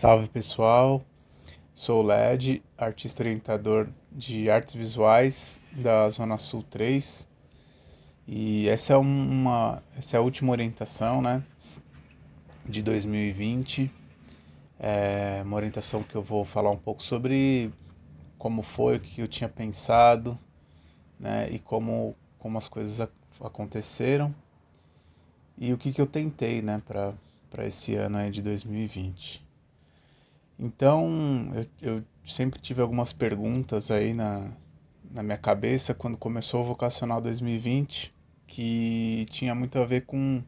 Salve pessoal, sou o LED, artista orientador de artes visuais da Zona Sul 3 e essa é a última orientação, né, de 2020. É uma orientação que eu vou falar um pouco sobre como foi, o que eu tinha pensado, né, e como as coisas aconteceram e o que eu tentei, né, para esse ano aí de 2020. Então, eu sempre tive algumas perguntas aí na minha cabeça quando começou o Vocacional 2020, que tinha muito a ver com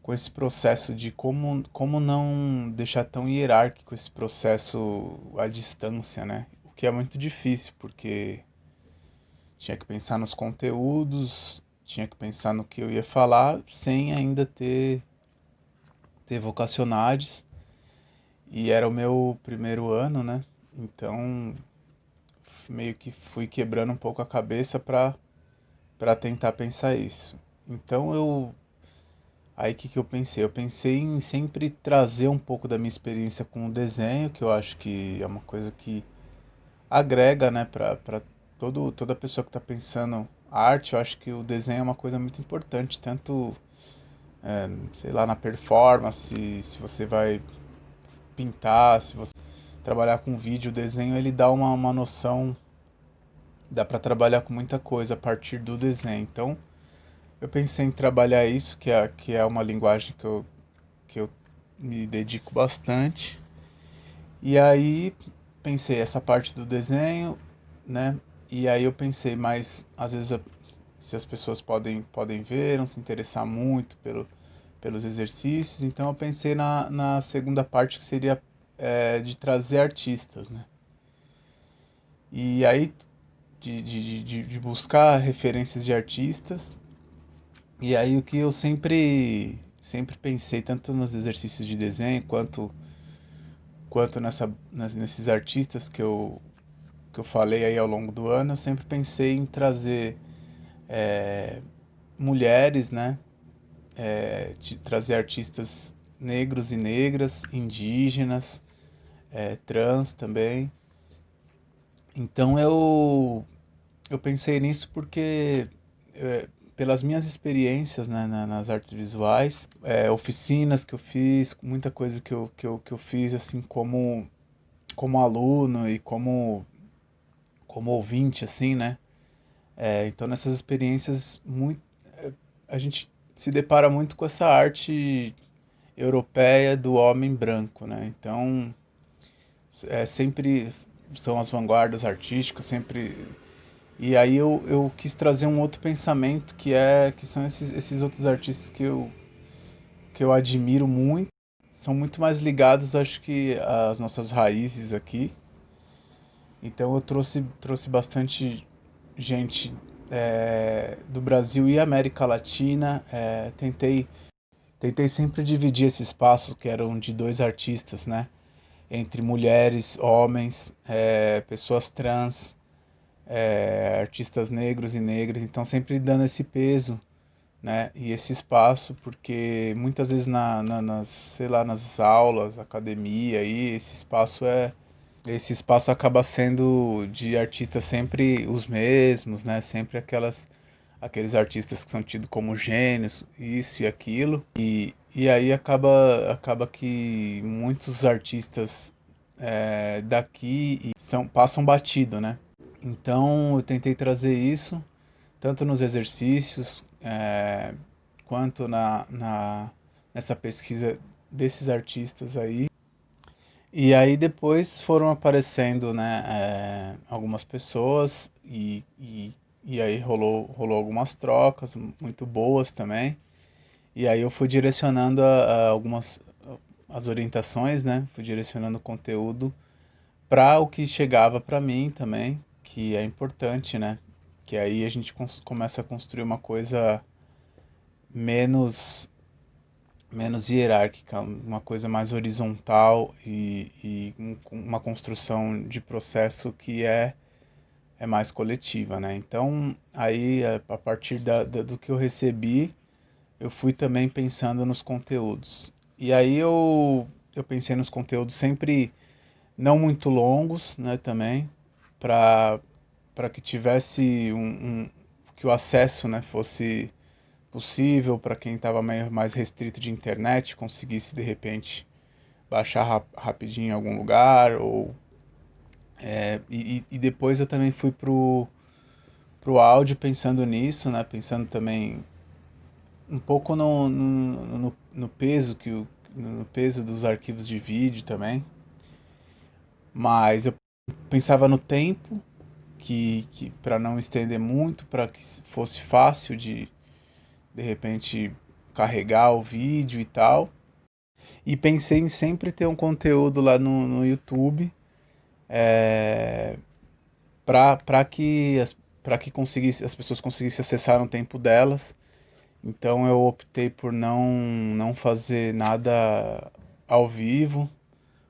esse processo de como não deixar tão hierárquico esse processo à distância, né? O que é muito difícil, porque tinha que pensar nos conteúdos, tinha que pensar no que eu ia falar, sem ainda ter vocacionais. E era o meu primeiro ano, né? Então, meio que fui quebrando um pouco a cabeça para tentar pensar isso. Então aí o que eu pensei? Eu pensei em sempre trazer um pouco da minha experiência com o desenho, que eu acho que é uma coisa que agrega, né, para toda pessoa que está pensando arte. Eu acho que o desenho é uma coisa muito importante, tanto, sei lá, na performance, se você vai pintar, se você trabalhar com vídeo, o desenho ele dá uma noção, dá para trabalhar com muita coisa a partir do desenho. Então, eu pensei em trabalhar isso, que é uma linguagem que eu me dedico bastante. E aí pensei essa parte do desenho, né? E aí eu pensei, mas às vezes se as pessoas podem ver, não se interessar muito pelos exercícios, então eu pensei na segunda parte que seria de trazer artistas, né? E aí de buscar referências de artistas. E aí o que eu sempre pensei, tanto nos exercícios de desenho quanto nesses artistas que eu falei aí ao longo do ano, eu sempre pensei em trazer mulheres, né? Trazer artistas negros e negras, indígenas, trans também. Então eu pensei nisso porque pelas minhas experiências, né, nas artes visuais, oficinas que eu fiz, muita coisa que eu fiz assim como aluno e como ouvinte, assim, né? Então nessas experiências a gente se depara muito com essa arte europeia do homem branco, né? Então sempre são as vanguardas artísticas, sempre. E aí eu quis trazer um outro pensamento que são esses outros artistas que eu admiro muito, são muito mais ligados, acho que, às nossas raízes aqui. Então eu trouxe bastante gente do Brasil e América Latina. Tentei sempre dividir esse espaço que eram de dois artistas, né? Entre mulheres, homens, pessoas trans, artistas negros e negras. Então sempre dando esse peso, né? E esse espaço, porque muitas vezes sei lá, nas aulas, academia, aí, esse espaço acaba sendo de artistas sempre os mesmos, né? Sempre aqueles artistas que são tidos como gênios, isso e aquilo. E aí acaba que muitos artistas daqui passam batido, né? Então eu tentei trazer isso, tanto nos exercícios, quanto nessa pesquisa desses artistas aí. E aí depois foram aparecendo, né, algumas pessoas e aí rolou algumas trocas muito boas também. E aí eu fui direcionando a algumas as orientações, né? Fui direcionando o conteúdo para o que chegava para mim também, que é importante, né? Que aí a gente começa a construir uma coisa menos menos hierárquica, uma coisa mais horizontal uma construção de processo que é mais coletiva, né? Então, aí, a partir do que eu recebi, eu fui também pensando nos conteúdos. E aí eu pensei nos conteúdos sempre não muito longos, né, também, para que tivesse que o acesso, né, fosse possível para quem estava mais restrito de internet, conseguisse de repente baixar rapidinho em algum lugar, ou e depois eu também fui pro áudio pensando nisso, né, pensando também um pouco no peso no peso dos arquivos de vídeo também, mas eu pensava no tempo que para não estender muito, para que fosse fácil de repente carregar o vídeo e tal. E pensei em sempre ter um conteúdo lá no YouTube, para que para que as pessoas conseguissem acessar no tempo delas. Então eu optei por não fazer nada ao vivo,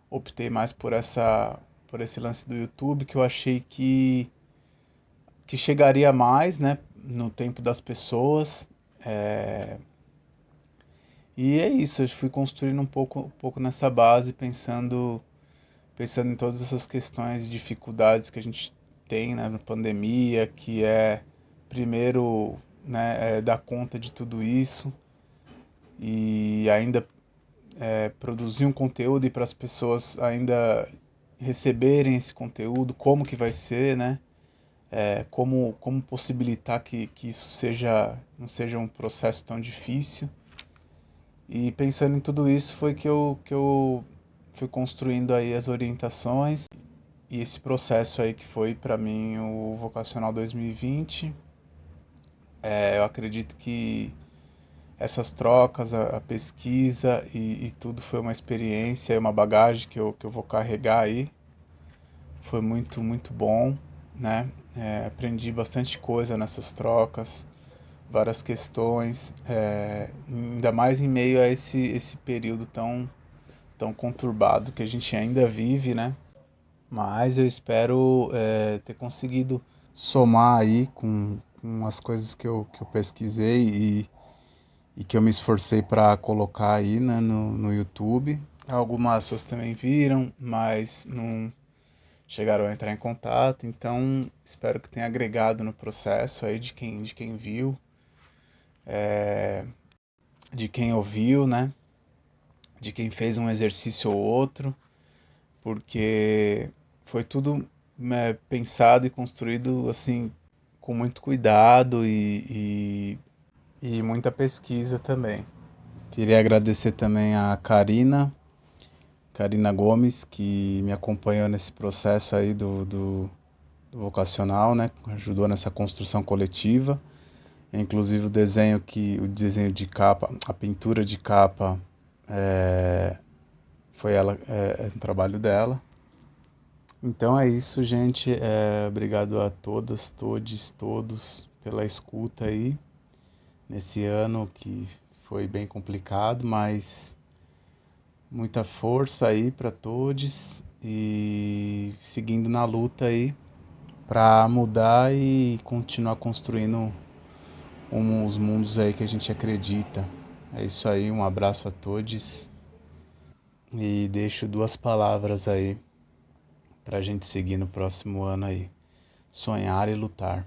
optei mais por esse lance do YouTube, que eu achei que chegaria mais, né, no tempo das pessoas. É, E é isso, eu fui construindo um pouco nessa base, pensando em todas essas questões e dificuldades que a gente tem, né, na pandemia, que é, primeiro, né, dar conta de tudo isso e ainda produzir um conteúdo e para as pessoas ainda receberem esse conteúdo, como que vai ser, né? Como possibilitar que isso não seja um processo tão difícil. E pensando em tudo isso foi que eu fui construindo aí as orientações e esse processo aí que foi para mim o Vocacional 2020. Eu acredito que essas trocas, a pesquisa e tudo foi uma experiência, uma bagagem que eu vou carregar aí. Foi muito bom, né? Aprendi bastante coisa nessas trocas, várias questões, ainda mais em meio a esse período tão conturbado que a gente ainda vive, né? Mas eu espero ter conseguido somar aí com as coisas que eu pesquisei e que eu me esforcei para colocar aí, né, no YouTube. Algumas pessoas também viram, mas não chegaram a entrar em contato, então espero que tenha agregado no processo aí de quem viu, de quem ouviu, né? De quem fez um exercício ou outro, porque foi tudo pensado e construído assim com muito cuidado e muita pesquisa também. Queria agradecer também a Karina Gomes, que me acompanhou nesse processo aí do vocacional, né? Ajudou nessa construção coletiva. Inclusive o desenho de capa, a pintura de capa foi um trabalho dela. Então é isso, gente. Obrigado a todas, todes, todos pela escuta aí nesse ano que foi bem complicado, mas muita força aí para todos e seguindo na luta aí para mudar e continuar construindo os mundos aí que a gente acredita. É isso aí, um abraço a todos e deixo duas palavras aí pra gente seguir no próximo ano aí. Sonhar e lutar.